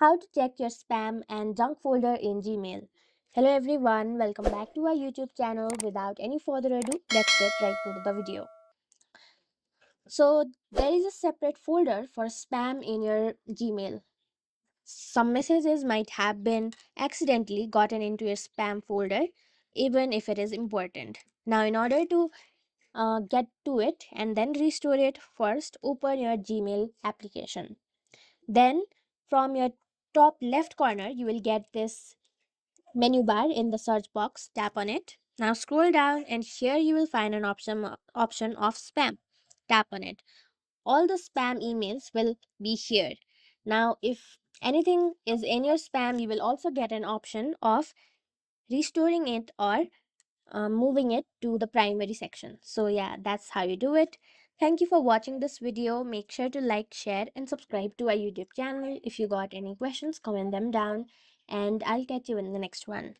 How to check your spam and junk folder in Gmail. Hello everyone, welcome back to our YouTube channel. Without any further ado, let's get right into the video. So, there is a separate folder for spam in your Gmail. Some messages might have been accidentally gotten into your spam folder, even if it is important. Now, in order to get to it and then restore it, first open your Gmail application. Then, from your top left corner, you will get this menu bar in the search box. Tap on it. Now scroll down and here you will find an option of spam. Tap on it. All the spam emails will be here. Now if anything is in your spam, you will also get an option of restoring it or moving it to the primary section. So yeah, that's how you do it. Thank you for watching this video. Make sure to like, share and subscribe to our YouTube channel. If you got any questions, comment them down and I'll catch you in the next one.